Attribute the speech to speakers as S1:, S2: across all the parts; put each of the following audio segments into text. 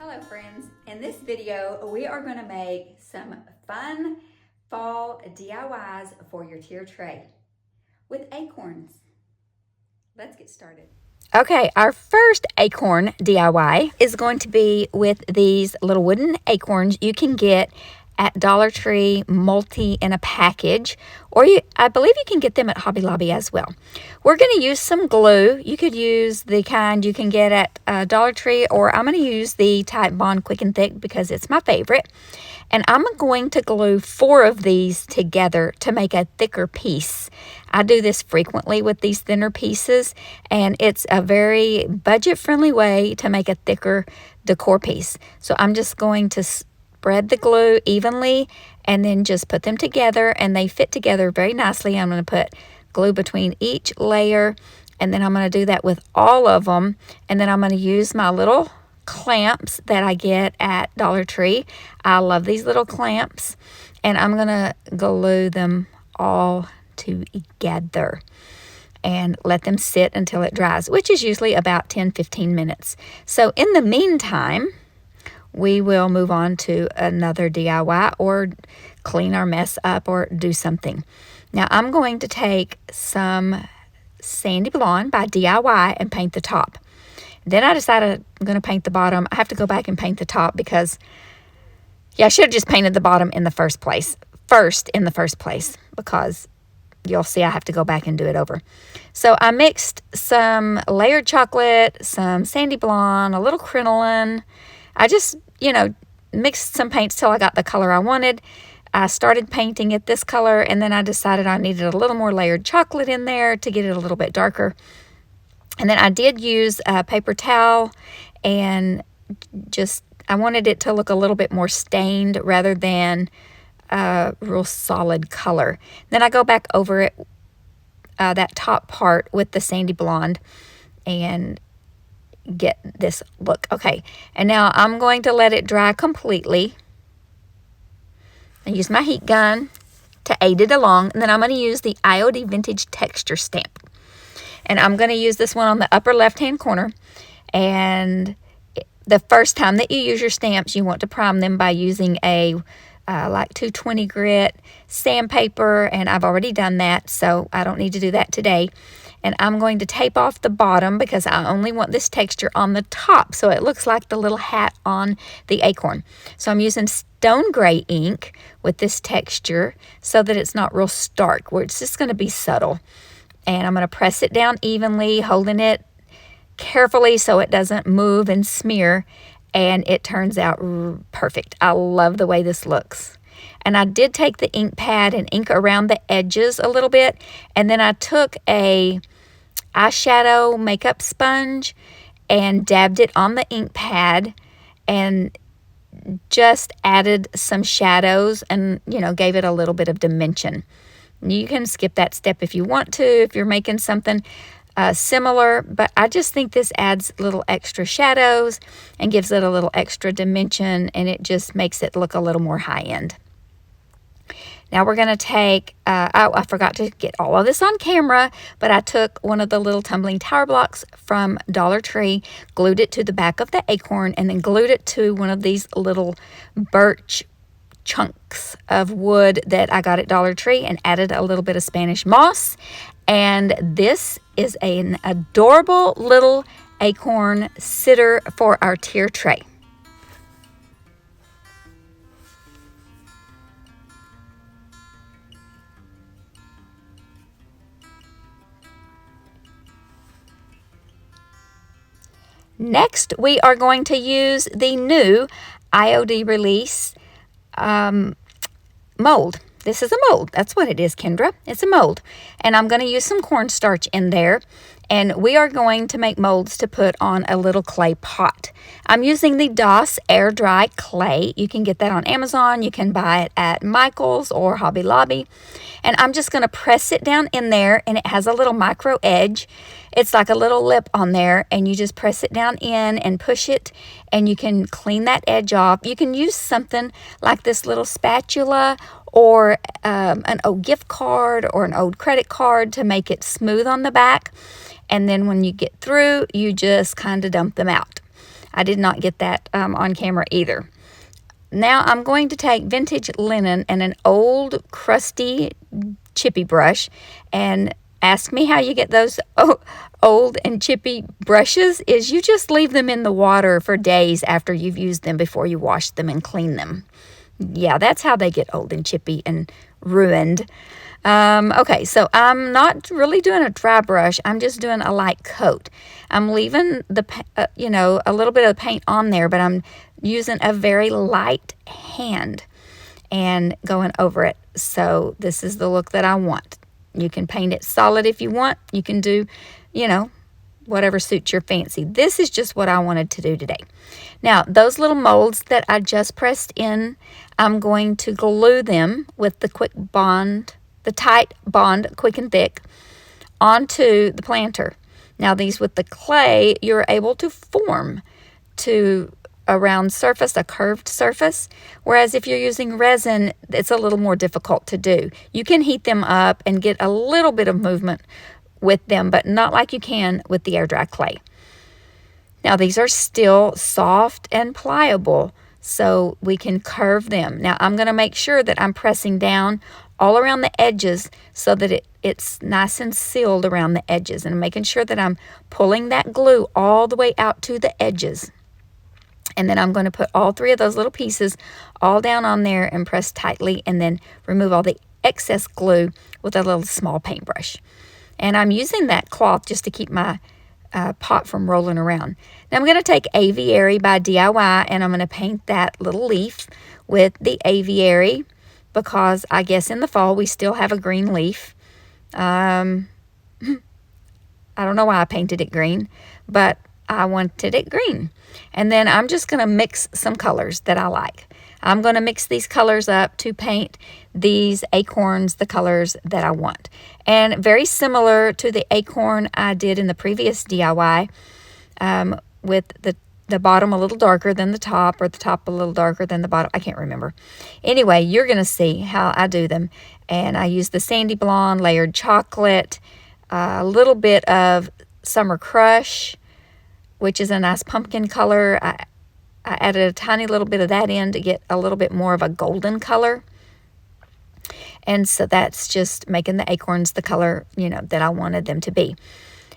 S1: Hello friends, in this video we are going to make some fun fall DIYs for your tier tray with acorns. Let's get started. Okay, our first acorn DIY is going to be with these little wooden acorns you can get at Dollar Tree multi in a package, or I believe you can get them at Hobby Lobby as well. We're going to use some glue. You could use the kind you can get at Dollar Tree, or I'm going to use the Type Bond Quick and Thick because it's my favorite. And I'm going to glue 4 of these together to make a thicker piece. I do this frequently with these thinner pieces, and it's a very budget-friendly way to make a thicker decor piece. So I'm just going to spread the glue evenly and then just put them together, and they fit together very nicely. I'm going to put glue between each layer, and then I'm going to do that with all of them, and then I'm going to use my little clamps that I get at Dollar Tree. I love these little clamps, and I'm going to glue them all together and let them sit until it dries, which is usually about 10-15 minutes. So in the meantime, we will move on to another DIY or clean our mess up or do something. Now I'm going to take some Sandy Blonde by DIY and paint the top. Then I decided I'm going to paint the bottom. I have to go back and paint the top because, yeah, I should have just painted the bottom in the first place, because you'll see I have to go back and do it over. So I mixed some layered chocolate, some Sandy Blonde, a little crinoline. I just, mixed some paints till I got the color I wanted. I started painting it this color, and then I decided I needed a little more layered chocolate in there to get it a little bit darker. And then I did use a paper towel, and I wanted it to look a little bit more stained rather than a real solid color. Then I go back over it, that top part with the Sandy Blonde, and get this look. Okay, and now I'm going to let it dry completely. I use my heat gun to aid it along, and then I'm going to use the IOD Vintage Texture Stamp. And I'm going to use this one on the upper left-hand corner. And the first time that you use your stamps, you want to prime them by using a like 220 grit sandpaper, and I've already done that, so I don't need to do that today. And I'm going to tape off the bottom because I only want this texture on the top, so it looks like the little hat on the acorn. So I'm using stone gray ink with this texture so that it's not real stark, where it's just going to be subtle. And I'm going to press it down evenly, holding it carefully so it doesn't move and smear, and it turns out perfect. I love the way this looks. And I did take the ink pad and ink around the edges a little bit, and then I took a eyeshadow makeup sponge and dabbed it on the ink pad and just added some shadows and, gave it a little bit of dimension. You can skip that step if you want to, if you're making something similar, but I just think this adds little extra shadows and gives it a little extra dimension, and it just makes it look a little more high-end. Now we're going to take, I forgot to get all of this on camera, but I took one of the little tumbling tower blocks from Dollar Tree, glued it to the back of the acorn, and then glued it to one of these little birch chunks of wood that I got at Dollar Tree, and added a little bit of Spanish moss. And this is an adorable little acorn sitter for our tier tray. Next, we are going to use the new IOD release mold. This is a mold. That's what it is, Kendra. It's a mold. And I'm going to use some cornstarch in there. And we are going to make molds to put on a little clay pot. I'm using the DOS air dry clay. You can get that on Amazon. You can buy it at Michael's or Hobby Lobby. And I'm just going to press it down in there, and it has a little micro edge. It's like a little lip on there, and you just press it down in and push it, and you can clean that edge off. You can use something like this little spatula or an old gift card or an old credit card to make it smooth on the back. And then when you get through, you just kind of dump them out. I did not get that on camera either. Now I'm going to take vintage linen and an old crusty chippy brush, and ask me how you get those old and chippy brushes is you just leave them in the water for days after you've used them before you wash them and clean them. Yeah, that's how they get old and chippy and ruined. Okay, so I'm not really doing a dry brush. I'm just doing a light coat. I'm leaving the, a little bit of paint on there, but I'm using a very light hand and going over it. So this is the look that I want. You can paint it solid if you want. You can do, whatever suits your fancy. This is just what I wanted to do today. Now, those little molds that I just pressed in, I'm going to glue them with the Tite Bond Quick and Thick onto the planter. Now, these with the clay, you're able to form to a round surface, a curved surface, whereas if you're using resin, it's a little more difficult to do. You can heat them up and get a little bit of movement with them, but not like you can with the air dry clay. Now, these are still soft and pliable, so we can curve them. Now, I'm going to make sure that I'm pressing down all around the edges so that it's nice and sealed around the edges, and making sure that I'm pulling that glue all the way out to the edges. And then I'm going to put all three of those little pieces all down on there and press tightly, and then remove all the excess glue with a little small paintbrush. And I'm using that cloth just to keep my pot from rolling around. Now I'm going to take Aviary by DIY, and I'm going to paint that little leaf with the Aviary, because I guess in the fall we still have a green leaf. I don't know why I painted it green, but I wanted it green. And then I'm just going to mix some colors that I like. I'm going to mix these colors up to paint these acorns the colors that I want. And very similar to the acorn I did in the previous DIY, with the bottom a little darker than the top, or the top a little darker than the bottom. I can't remember. Anyway, you're going to see how I do them. And I use the sandy blonde, layered chocolate, a little bit of summer crush, which is a nice pumpkin color. I added a tiny little bit of that in to get a little bit more of a golden color. And so that's just making the acorns the color, that I wanted them to be.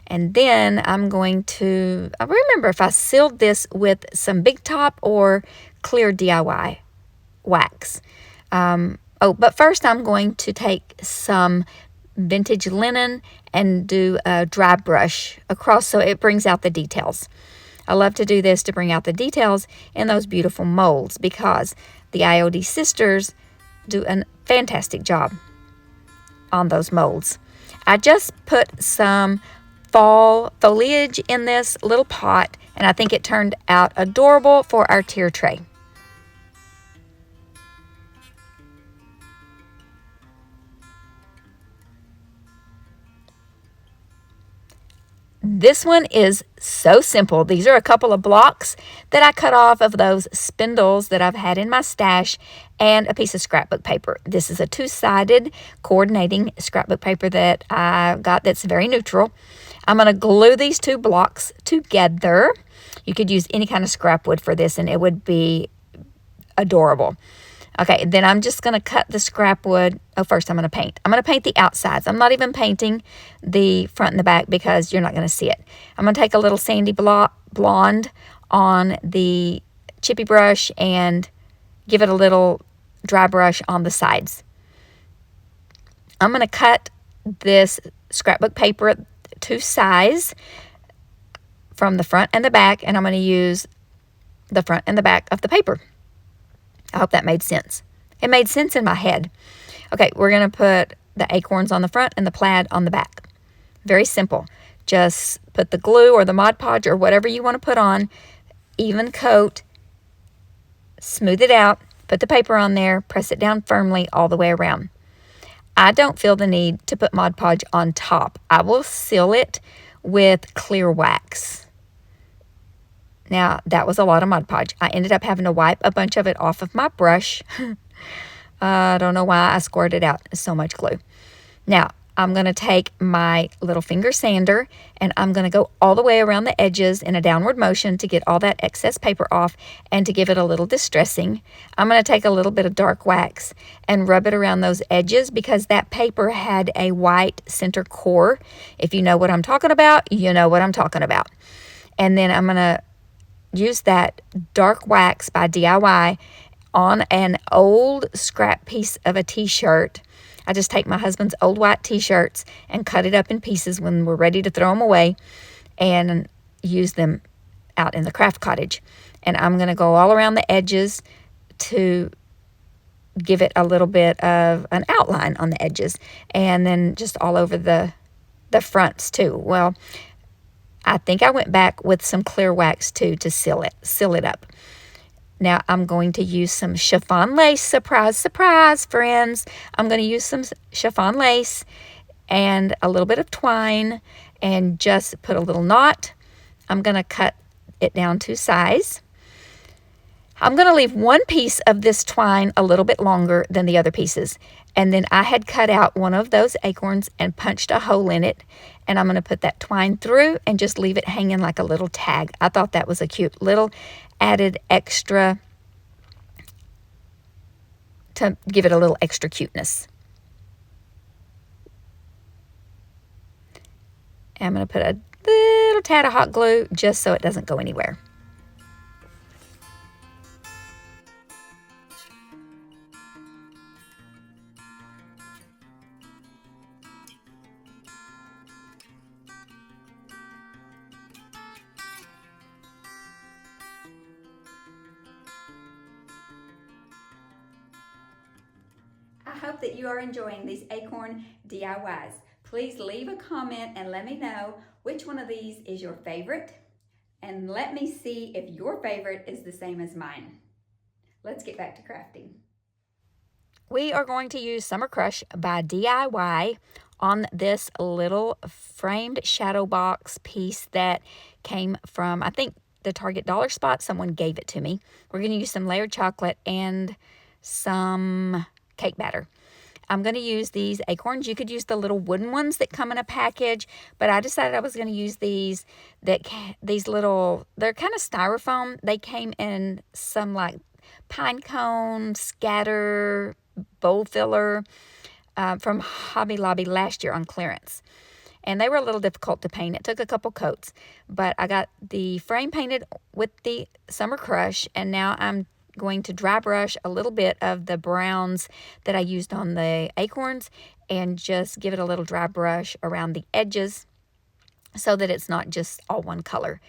S1: And then I'm going to, I remember if I sealed this with some Big Top or clear DIY wax. But first I'm going to take some vintage linen and do a dry brush across so it brings out the details. I love to do this to bring out the details in those beautiful molds, because the IOD sisters do a fantastic job on those molds. I just put some fall foliage in this little pot, and I think it turned out adorable for our tier tray. This one is so simple. These are a couple of blocks that I cut off of those spindles that I've had in my stash, and a piece of scrapbook paper. This is a two-sided coordinating scrapbook paper that I got that's very neutral. I'm going to glue these two blocks together. You could use any kind of scrap wood for this, and it would be adorable. Okay, then I'm just going to cut the scrap wood. Oh, first I'm going to paint. I'm going to paint the outsides. I'm not even painting the front and the back because you're not going to see it. I'm going to take a little sandy blonde on the chippy brush and give it a little dry brush on the sides. I'm going to cut this scrapbook paper to size from the front and the back, and I'm going to use the front and the back of the paper. I hope that made sense. It made sense in my head. Okay, we're going to put the acorns on the front and the plaid on the back. Very simple. Just put the glue or the Mod Podge or whatever you want to put on, even coat, smooth it out, put the paper on there, press it down firmly all the way around. I don't feel the need to put Mod Podge on top. I will seal it with clear wax. Now, that was a lot of Mod Podge. I ended up having to wipe a bunch of it off of my brush. I don't know why I squirted out so much glue. Now, I'm going to take my little finger sander and I'm going to go all the way around the edges in a downward motion to get all that excess paper off and to give it a little distressing. I'm going to take a little bit of dark wax and rub it around those edges because that paper had a white center core. If you know what I'm talking about, you know what I'm talking about. And then I'm going to use that dark wax by DIY on an old scrap piece of a t-shirt. I just take my husband's old white t-shirts and cut it up in pieces when we're ready to throw them away and use them out in the craft cottage. And I'm going to go all around the edges to give it a little bit of an outline on the edges, and then just all over the fronts too. Well, I think I went back with some clear wax too to seal it up. Now I'm going to use some chiffon lace. Surprise, surprise, friends. I'm going to use some chiffon lace and a little bit of twine and just put a little knot. I'm going to cut it down to size. I'm going to leave one piece of this twine a little bit longer than the other pieces. And then I had cut out one of those acorns and punched a hole in it. And I'm going to put that twine through and just leave it hanging like a little tag. I thought that was a cute little added extra to give it a little extra cuteness. And I'm going to put a little tad of hot glue just so it doesn't go anywhere. I hope that you are enjoying these acorn DIYs. Please leave a comment and let me know which one of these is your favorite, and let me see if your favorite is the same as mine. Let's get back to crafting. We are going to use Summer Crush by DIY on this little framed shadow box piece that came from, I think, the Target dollar spot. Someone gave it to me. We're going to use some layered chocolate and some cake batter. I'm going to use these acorns. You could use the little wooden ones that come in a package, but I decided I was going to use these little, they're kind of styrofoam. They came in some like pine cone, scatter, bowl filler from Hobby Lobby last year on clearance. And they were a little difficult to paint. It took a couple coats, but I got the frame painted with the Summer Crush, and now I'm going to dry brush a little bit of the browns that I used on the acorns and just give it a little dry brush around the edges so that it's not just all one color.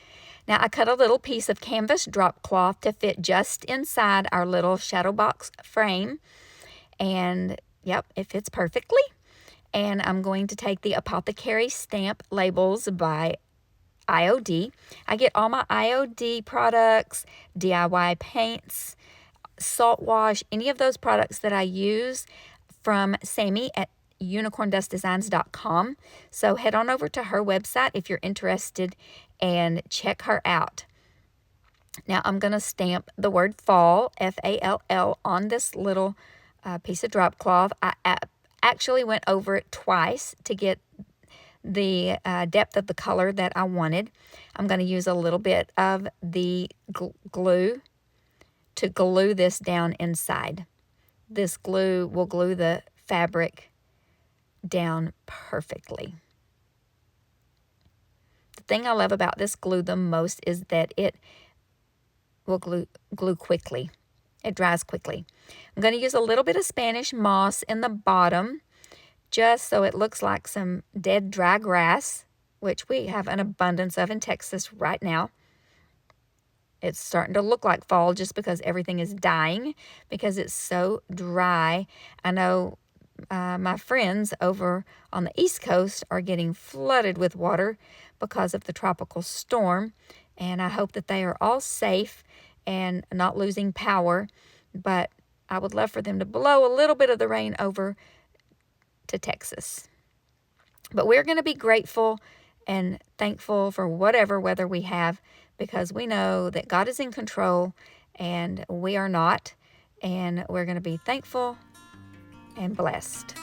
S1: Now I cut a little piece of canvas drop cloth to fit just inside our little shadow box frame, and yep, it fits perfectly. And I'm going to take the Apothecary stamp labels by IOD. I get all my IOD products, DIY paints, Saltwash, any of those products that I use from Sammy at unicorndustdesigns.com. So head on over to her website if you're interested and check her out. Now I'm going to stamp the word fall, F-A-L-L, on this little piece of drop cloth. I actually went over it twice to get the depth of the color that I wanted. I'm going to use a little bit of the glue to glue this down inside. This glue will glue the fabric down perfectly. The thing I love about this glue the most is that it will glue quickly. It dries quickly. I'm going to use a little bit of Spanish moss in the bottom, just so it looks like some dead dry grass, which we have an abundance of in Texas right now. It's starting to look like fall just because everything is dying because it's so dry. I know my friends over on the East Coast are getting flooded with water because of the tropical storm, and I hope that they are all safe and not losing power, but I would love for them to blow a little bit of the rain over to Texas. But we're going to be grateful and thankful for whatever weather we have, because we know that God is in control and we are not, and we're going to be thankful and blessed.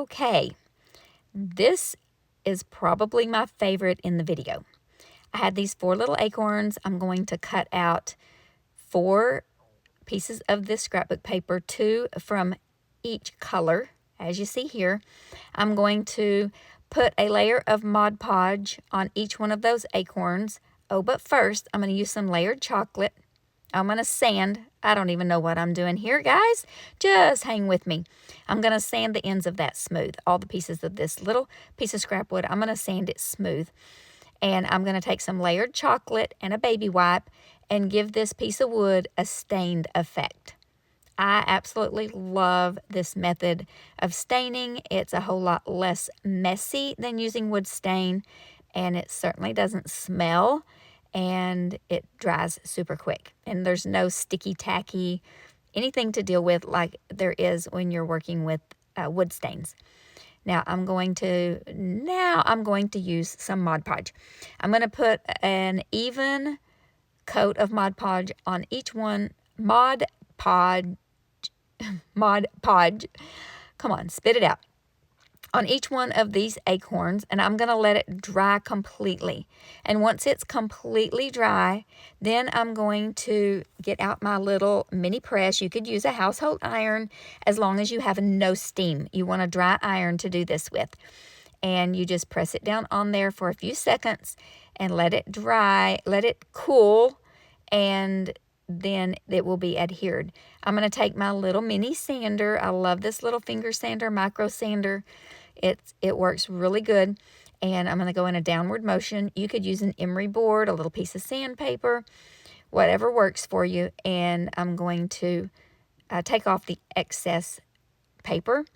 S1: Okay, this is probably my favorite in the video. I had these 4 little acorns. I'm going to cut out 4 pieces of this scrapbook paper, 2 from each color, as you see here. I'm going to put a layer of Mod Podge on each one of those acorns. Oh, but first, I'm going to use some layered chocolate. I'm going to sand. I don't even know what I'm doing here, guys. Just hang with me. I'm going to sand the ends of that smooth. All the pieces of this little piece of scrap wood, I'm going to sand it smooth. And I'm going to take some layered chocolate and a baby wipe and give this piece of wood a stained effect. I absolutely love this method of staining. It's a whole lot less messy than using wood stain, and it certainly doesn't smell, and it dries super quick. And there's no sticky, tacky, anything to deal with like there is when you're working with wood stains. Now I'm going to use some Mod Podge. I'm going to put an even coat of Mod Podge on each one. Mod Podge. Come on, spit it out. On each one of these acorns, and I'm going to let it dry completely. And once it's completely dry, then I'm going to get out my little mini press. You could use a household iron as long as you have no steam. You want a dry iron to do this with. And you just press it down on there for a few seconds and let it dry, let it cool, and then it will be adhered. I'm going to take my little mini sander. I love this little finger sander, micro sander. It works really good. And I'm going to go in a downward motion. You could use an emery board, a little piece of sandpaper, whatever works for you. And I'm going to take off the excess paper.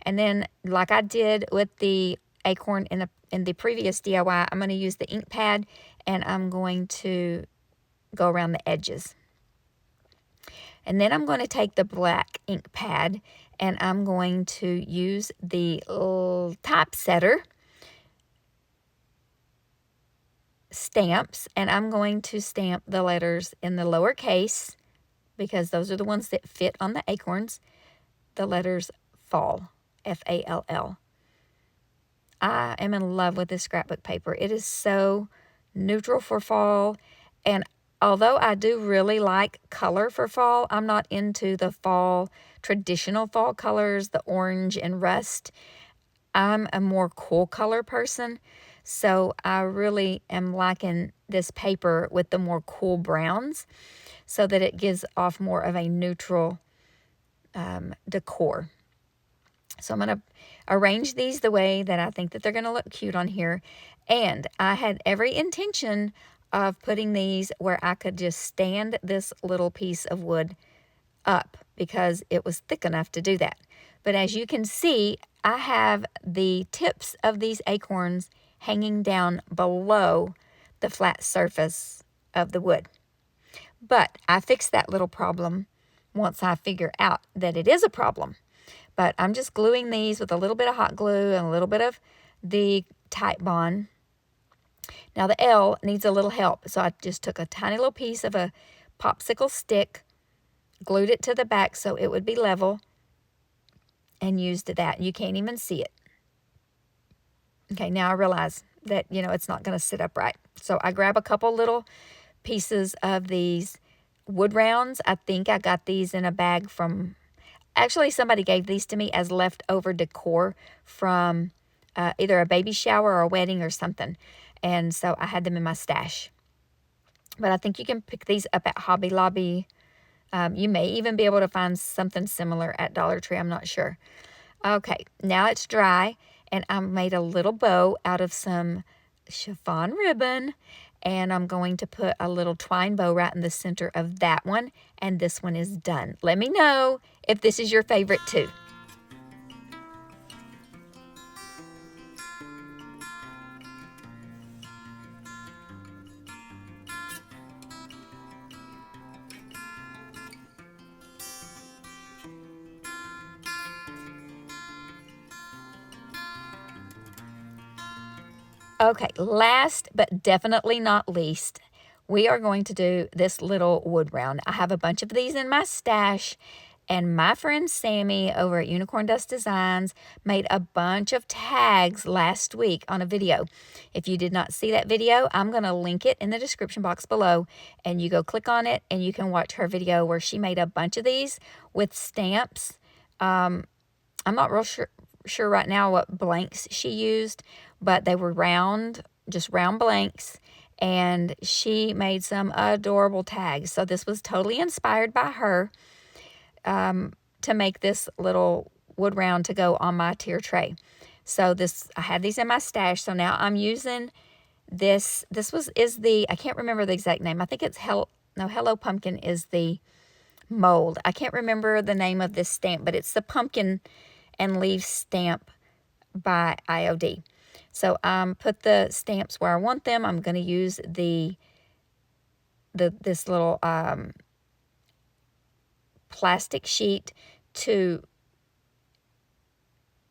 S1: And then, like I did with the acorn in the previous DIY, I'm going to use the ink pad, and I'm going to go around the edges. And then I'm going to take the black ink pad, and I'm going to use the typesetter stamps, and I'm going to stamp the letters in the lowercase because those are the ones that fit on the acorns. The letters fall, F-A-L-L. I am in love with this scrapbook paper. It is so neutral for fall, and although I do really like color for fall, I'm not into the fall, traditional fall colors, the orange and rust. I'm a more cool color person, so I really am liking this paper with the more cool browns so that it gives off more of a neutral decor. So I'm going to arrange these the way that I think that they're going to look cute on here. And I had every intention of putting these where I could just stand this little piece of wood up because it was thick enough to do that. But as you can see, I have the tips of these acorns hanging down below the flat surface of the wood. But I fixed that little problem once I figure out that it is a problem. But I'm just gluing these with a little bit of hot glue and a little bit of the Tite Bond. Now the L needs a little help, so I just took a tiny little piece of a popsicle stick, glued it to the back so it would be level, and used that. You can't even see it. Okay, now I realize that, it's not going to sit upright. So I grab a couple little pieces of these wood rounds. I think I got these in a bag from... Actually, somebody gave these to me as leftover decor from either a baby shower or a wedding or something. And so I had them in my stash. But I think you can pick these up at Hobby Lobby. You may even be able to find something similar at Dollar Tree. I'm not sure. Okay, now it's dry. And I made a little bow out of some chiffon ribbon. And I'm going to put a little twine bow right in the center of that one. And this one is done. Let me know if this is your favorite too. Okay, last but definitely not least, we are going to do this little wood round. I have a bunch of these in my stash, And my friend Sammy over at Unicorn Dust Designs made a bunch of tags last week on a video. If you did not see that video, I'm going to link it in the description box below, and you go click on it and you can watch her video where she made a bunch of these with stamps. I'm not real sure right now what blanks she used, but they were round, just round blanks, and she made some adorable tags. So this was totally inspired by her to make this little wood round to go on my tier tray. So I had these in my stash, so now I'm using this. This is the, I can't remember the exact name. I think it's Hello Pumpkin is the mold. I can't remember the name of this stamp, but it's the pumpkin and leaf stamp by IOD. So put the stamps where I want them. I'm going to use this little plastic sheet to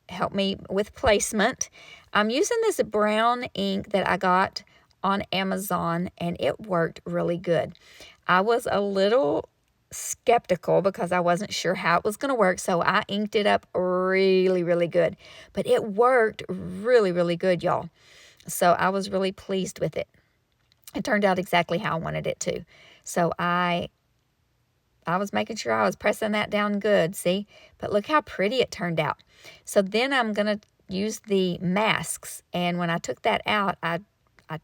S1: help me with placement. I'm using this brown ink that I got on Amazon, and it worked really good. I was a little skeptical because I wasn't sure how it was going to work, so I inked it up really, really good. But it worked really, really good, y'all. So I was really pleased with it. It turned out exactly how I wanted it to. So I was making sure I was pressing that down good, see? But look how pretty it turned out. So then I'm going to use the masks, and when I took that out, I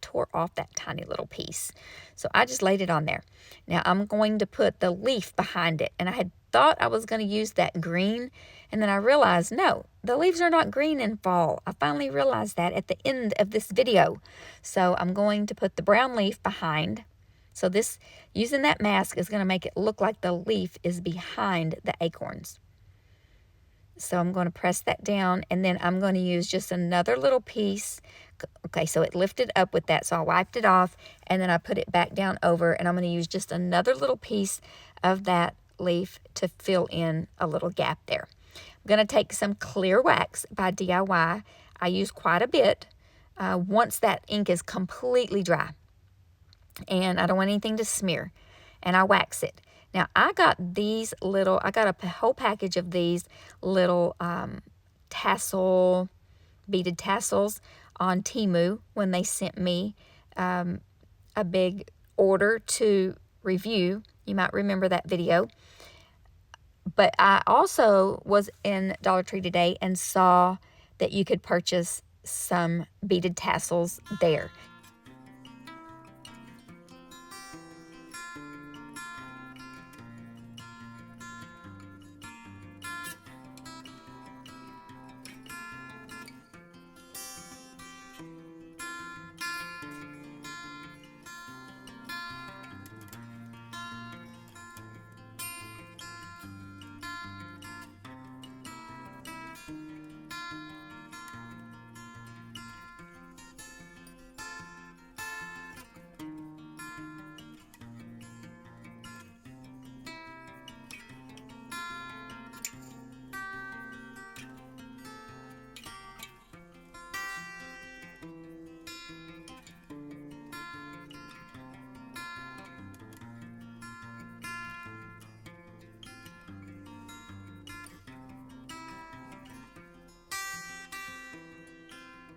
S1: tore off that tiny little piece. So I just laid it on there. Now I'm going to put the leaf behind it, and I had thought I was going to use that green, and then I realized, no, the leaves are not green in fall. I finally realized that at the end of this video. So I'm going to put the brown leaf behind. So this, using that mask is going to make it look like the leaf is behind the acorns. So I'm going to press that down, and then I'm going to use just another little piece. Okay, so it lifted up with that, so I wiped it off, and then I put it back down over, and I'm going to use just another little piece of that leaf to fill in a little gap there. I'm going to take some clear wax by DIY. I use quite a bit once that ink is completely dry, and I don't want anything to smear, and I wax it. Now, I got a whole package of these little beaded tassels on Temu when they sent me a big order to review. You might remember that video. But I also was in Dollar Tree today and saw that you could purchase some beaded tassels there.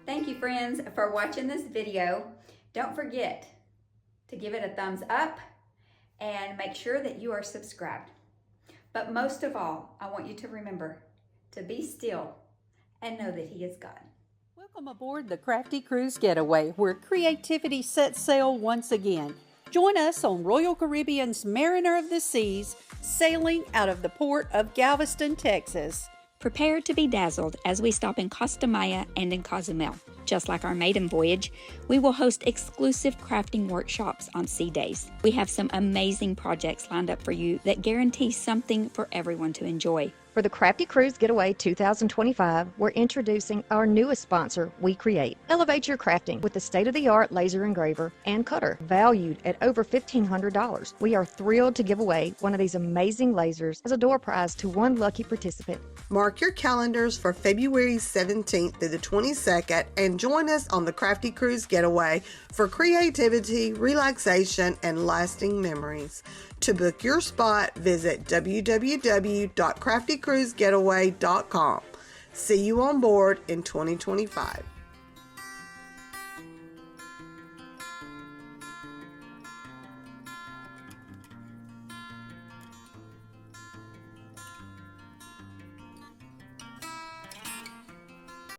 S1: Thank you, friends, for watching this video. Don't forget to give it a thumbs up and make sure that you are subscribed. But most of all, I want you to remember to be still and know that He is God.
S2: Welcome aboard the Crafty Cruise Getaway, where creativity sets sail once again. Join us on Royal Caribbean's Mariner of the Seas, sailing out of the port of Galveston, Texas.
S1: Prepare to be dazzled as we stop in Costa Maya and in Cozumel. Just like our maiden voyage, we will host exclusive crafting workshops on sea days. We have some amazing projects lined up for you that guarantee something for everyone to enjoy.
S3: For the Crafty Cruise Getaway 2025, we're introducing our newest sponsor, We Create. Elevate your crafting with the state-of-the-art laser engraver and cutter, valued at over $1,500. We are thrilled to give away one of these amazing lasers as a door prize to one lucky participant.
S4: Mark your calendars for February 17th through the 22nd and join us on the Crafty Cruise Getaway for creativity, relaxation, and lasting memories. To book your spot, visit www.craftycruisegetaway.com. See you on board in 2025.